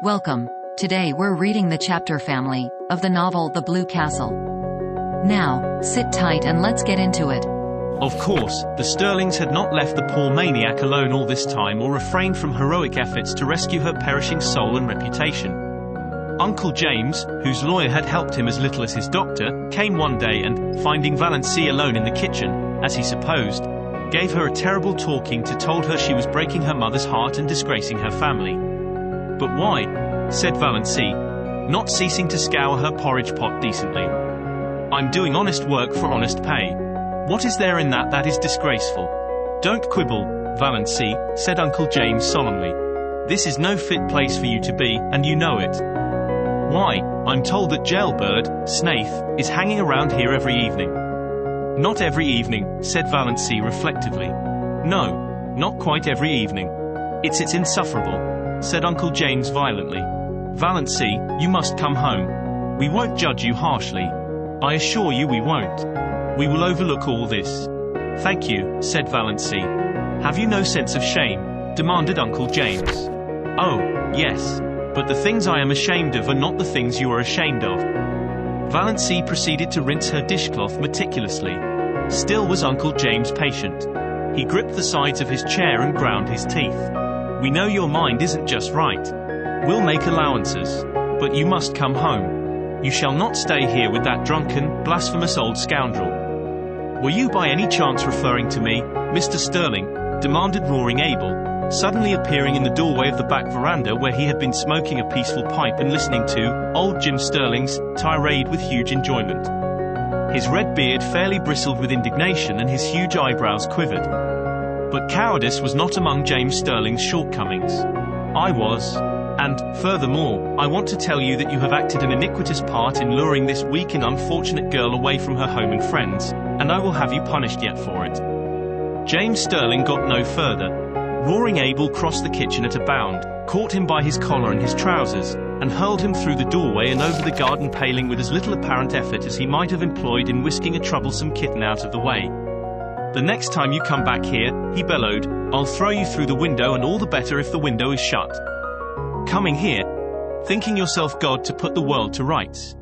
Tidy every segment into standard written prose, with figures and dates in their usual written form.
Welcome. Today we're reading the chapter family of the novel The Blue Castle. Now, sit tight and let's get into it. Of course, the Sterlings had not left the poor maniac alone all this time or refrained from heroic efforts to rescue her perishing soul and reputation. Uncle James, whose lawyer had helped him as little as his doctor, came one day and, finding Valency alone in the kitchen, as he supposed, gave her a terrible talking to, told her she was breaking her mother's heart and disgracing her family. "But why?" said Valency, not ceasing to scour her porridge pot decently. "I'm doing honest work for honest pay. What is there in that is disgraceful?" "Don't quibble, Valency," said Uncle James solemnly. "This is no fit place for you to be, and you know it. Why, I'm told that Jailbird, Snaith, is hanging around here every evening." "Not every evening," said Valency reflectively. "No, not quite every evening. It's insufferable," said Uncle James violently. "Valency, you must come home. We won't judge you harshly. I assure you we won't. We will overlook all this." "Thank you," said Valency. "Have you no sense of shame?" demanded Uncle James. "Oh, yes. But the things I am ashamed of are not the things you are ashamed of." Valency proceeded to rinse her dishcloth meticulously. Still was Uncle James patient. He gripped the sides of his chair and ground his teeth. "We know your mind isn't just right. We'll make allowances. But you must come home. You shall not stay here with that drunken, blasphemous old scoundrel." "Were you by any chance referring to me, Mr. Sterling?" demanded Roaring Abel, suddenly appearing in the doorway of the back veranda where he had been smoking a peaceful pipe and listening to old Jim Sterling's tirade with huge enjoyment. His red beard fairly bristled with indignation and his huge eyebrows quivered. But cowardice was not among James Sterling's shortcomings. "I was. And, furthermore, I want to tell you that you have acted an iniquitous part in luring this weak and unfortunate girl away from her home and friends, and I will have you punished yet for it." James Sterling got no further. Roaring Abel crossed the kitchen at a bound, caught him by his collar and his trousers, and hurled him through the doorway and over the garden paling with as little apparent effort as he might have employed in whisking a troublesome kitten out of the way. "The next time you come back here," he bellowed, "I'll throw you through the window, and all the better if the window is shut. Coming here, thinking yourself God to put the world to rights."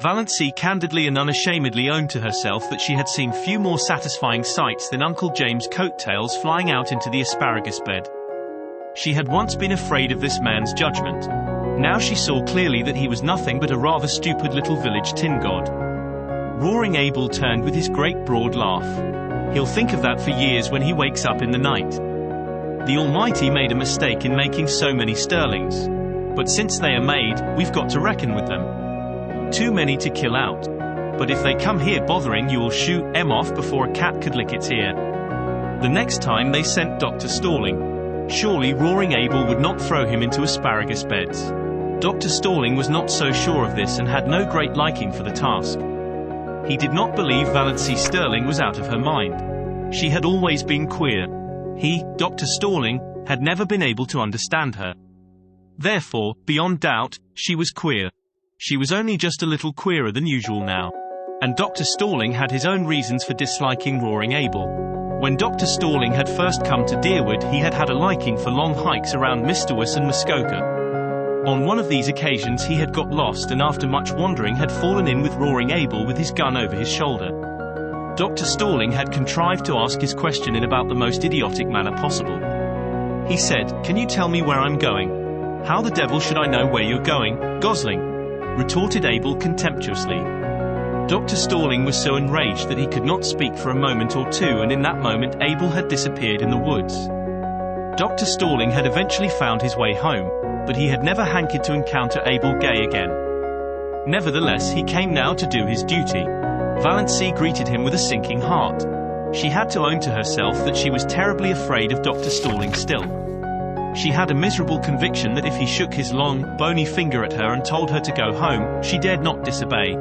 Valency candidly and unashamedly owned to herself that she had seen few more satisfying sights than Uncle James' coattails flying out into the asparagus bed. She had once been afraid of this man's judgment. Now she saw clearly that he was nothing but a rather stupid little village tin god. Roaring Abel turned with his great broad laugh. "He'll think of that for years when he wakes up in the night. The Almighty made a mistake in making so many Sterlings. But since they are made, we've got to reckon with them. Too many to kill out. But if they come here bothering, you will shoot them off before a cat could lick its ear." The next time they sent Dr. Stalling. Surely Roaring Abel would not throw him into asparagus beds. Dr. Stalling was not so sure of this and had no great liking for the task. He did not believe Valency Sterling was out of her mind. She had always been queer. He, Dr. Stalling, had never been able to understand her. Therefore, beyond doubt, she was queer. She was only just a little queerer than usual now. And Dr. Stalling had his own reasons for disliking Roaring Abel. When Dr. Stalling had first come to Deerwood, he had had a liking for long hikes around Mistawus and Muskoka. On one of these occasions he had got lost and after much wandering had fallen in with Roaring Abel with his gun over his shoulder. Dr. Stalling had contrived to ask his question in about the most idiotic manner possible. He said, "Can you tell me where I'm going?" "How the devil should I know where you're going, Gosling?" retorted Abel contemptuously. Dr. Stalling was so enraged that he could not speak for a moment or two, and in that moment Abel had disappeared in the woods. Dr. Stalling had eventually found his way home, but he had never hankered to encounter Abel Gay again. Nevertheless, he came now to do his duty. Valency greeted him with a sinking heart. She had to own to herself that she was terribly afraid of Dr. Stalling still. She had a miserable conviction that if he shook his long, bony finger at her and told her to go home, she dared not disobey.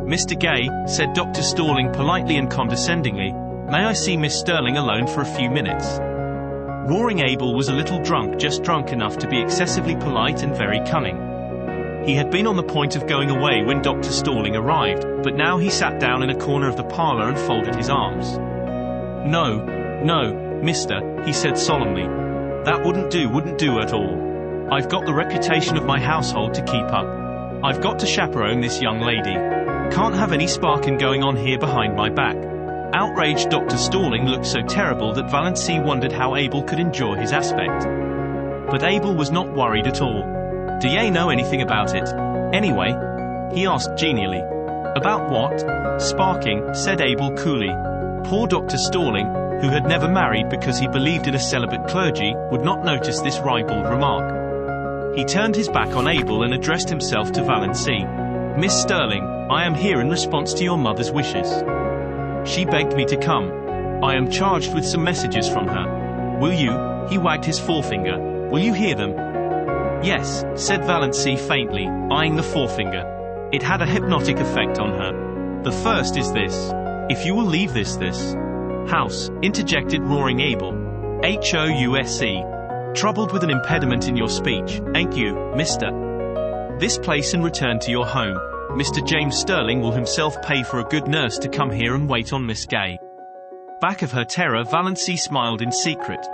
"Mr. Gay," said Dr. Stalling politely and condescendingly, "may I see Miss Sterling alone for a few minutes?" Roaring Abel was a little drunk, just drunk enough to be excessively polite and very cunning. He had been on the point of going away when Dr. Stalling arrived, but now he sat down in a corner of the parlor and folded his arms. "No, no, mister," he said solemnly. "That wouldn't do at all. I've got the reputation of my household to keep up. I've got to chaperone this young lady. Can't have any sparking going on here behind my back." Outraged Dr. Stalling looked so terrible that Valency wondered how Abel could endure his aspect. But Abel was not worried at all. "Do ye know anything about it? Anyway?" he asked genially. "About what? Sparking," said Abel coolly. Poor Dr. Stalling, who had never married because he believed in a celibate clergy, would not notice this ribald remark. He turned his back on Abel and addressed himself to Valency. "Miss Sterling, I am here in response to your mother's wishes. She begged me to come. I am charged with some messages from her. Will you," he wagged his forefinger, "will you hear them?" "Yes," said Valency faintly, eyeing the forefinger. It had a hypnotic effect on her. "The first is this. If you will leave this house," interjected roaring Abel. "House. Troubled with an impediment in your speech, ain't you, mister? This place and return to your home. Mr. James Sterling will himself pay for a good nurse to come here and wait on Miss Gay." Back of her terror, Valency smiled in secret.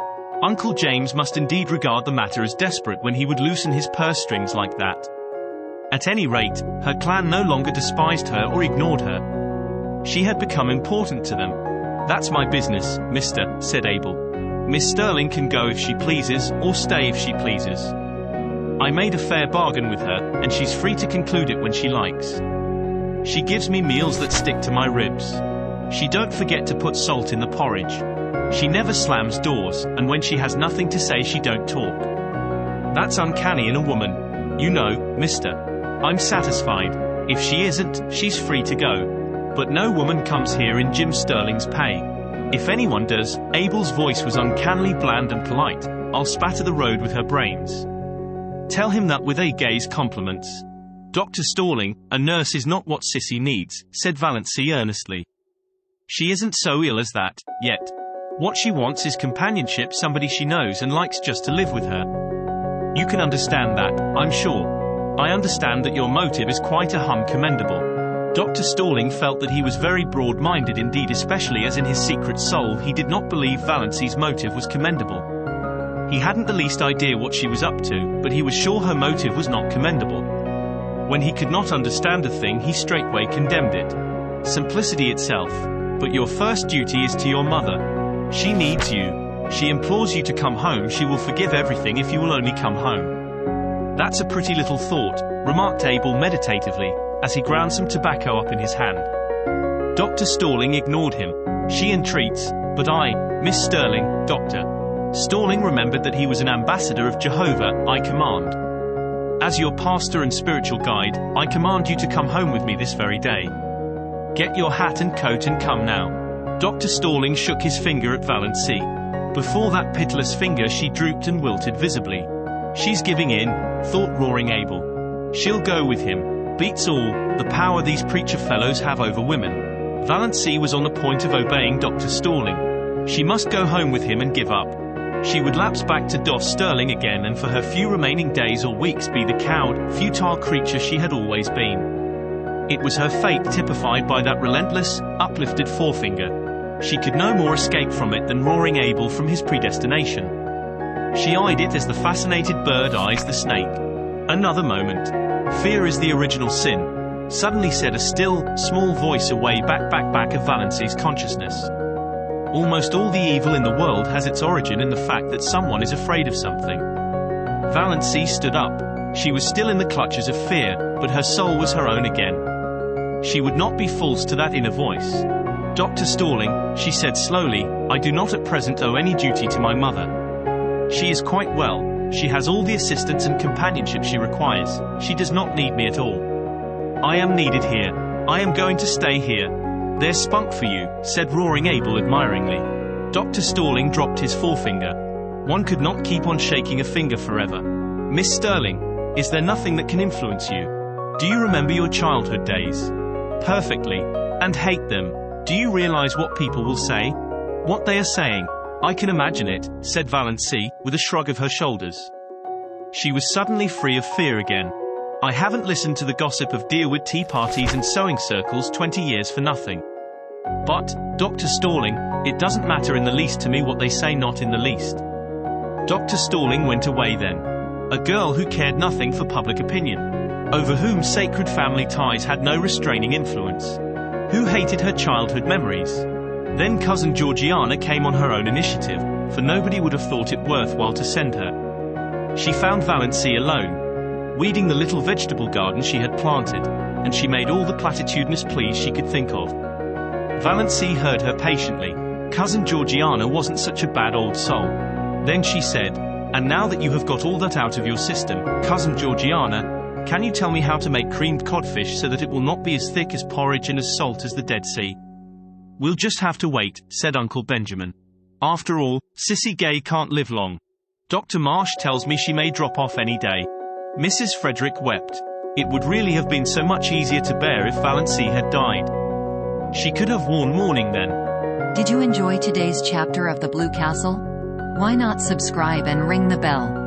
Uncle James must indeed regard the matter as desperate when he would loosen his purse strings like that. At any rate, her clan no longer despised her or ignored her. She had become important to them. "That's my business, mister," said Abel. "Miss Sterling can go if she pleases, or stay if she pleases. I made a fair bargain with her, and she's free to conclude it when she likes. She gives me meals that stick to my ribs. She don't forget to put salt in the porridge. She never slams doors, and when she has nothing to say she don't talk. That's uncanny in a woman. You know, mister. I'm satisfied. If she isn't, she's free to go. But no woman comes here in Jim Sterling's pay. If anyone does," Abel's voice was uncannily bland and polite, "I'll spatter the road with her brains. Tell him that with a gay's compliments. Dr. Stalling, a nurse is not what Sissy needs," said Valency earnestly. "She isn't so ill as that, yet. What she wants is companionship, somebody she knows and likes just to live with her. You can understand that, I'm sure. I understand that your motive is quite a commendable." Dr. Stalling felt that he was very broad-minded indeed, especially as in his secret soul he did not believe Valency's motive was commendable. He hadn't the least idea what she was up to, but he was sure her motive was not commendable. When he could not understand a thing, he straightway condemned it. Simplicity itself. "But your first duty is to your mother. She needs you. She implores you to come home. She will forgive everything if you will only come home." "That's a pretty little thought," remarked Abel meditatively, as he ground some tobacco up in his hand. Dr. Stalling ignored him. "She entreats, but Miss Sterling, Dr. Stalling remembered that he was an ambassador of Jehovah. "I command. As your pastor and spiritual guide, I command you to come home with me this very day. Get your hat and coat and come now." Dr. Stalling shook his finger at Valency. Before that pitiless finger she drooped and wilted visibly. "She's giving in," thought roaring Abel. "She'll go with him. Beats all, the power these preacher fellows have over women." Valency was on the point of obeying Dr. Stalling. She must go home with him and give up. She would lapse back to Dos Sterling again and for her few remaining days or weeks be the cowed, futile creature she had always been. It was her fate typified by that relentless, uplifted forefinger. She could no more escape from it than roaring Abel from his predestination. She eyed it as the fascinated bird eyes the snake. Another moment. "Fear is the original sin," suddenly said a still, small voice away back of Valency's consciousness. "Almost all the evil in the world has its origin in the fact that someone is afraid of something." Valency stood up. She was still in the clutches of fear, but her soul was her own again. She would not be false to that inner voice. "Dr. Stalling," she said slowly, "I do not at present owe any duty to my mother. She is quite well. She has all the assistance and companionship she requires. She does not need me at all. I am needed here. I am going to stay here." "There's spunk for you," said roaring Abel admiringly. Dr. Stalling dropped his forefinger. One could not keep on shaking a finger forever. "Miss Sterling, is there nothing that can influence you? Do you remember your childhood days?" "Perfectly. And hate them. Do you realize what people will say? What they are saying?" "I can imagine it," said Valency, with a shrug of her shoulders. She was suddenly free of fear again. "I haven't listened to the gossip of Deerwood tea parties and sewing circles 20 years for nothing. But, Dr. Stalling, it doesn't matter in the least to me what they say, not in the least." Dr. Stalling went away then. A girl who cared nothing for public opinion. Over whom sacred family ties had no restraining influence. Who hated her childhood memories. Then cousin Georgiana came on her own initiative, for nobody would have thought it worthwhile to send her. She found Valency alone, weeding the little vegetable garden she had planted, and she made all the platitudinous pleas she could think of. Valency heard her patiently. Cousin Georgiana wasn't such a bad old soul. Then she said, "And now that you have got all that out of your system, cousin Georgiana, can you tell me how to make creamed codfish so that it will not be as thick as porridge and as salt as the Dead Sea?" "We'll just have to wait," said Uncle Benjamin. "After all, Sissy Gay can't live long. Dr. Marsh tells me she may drop off any day." Mrs. Frederick wept. It would really have been so much easier to bear if Valency had died. She could have worn mourning then. Did you enjoy today's chapter of The Blue Castle? Why not subscribe and ring the bell?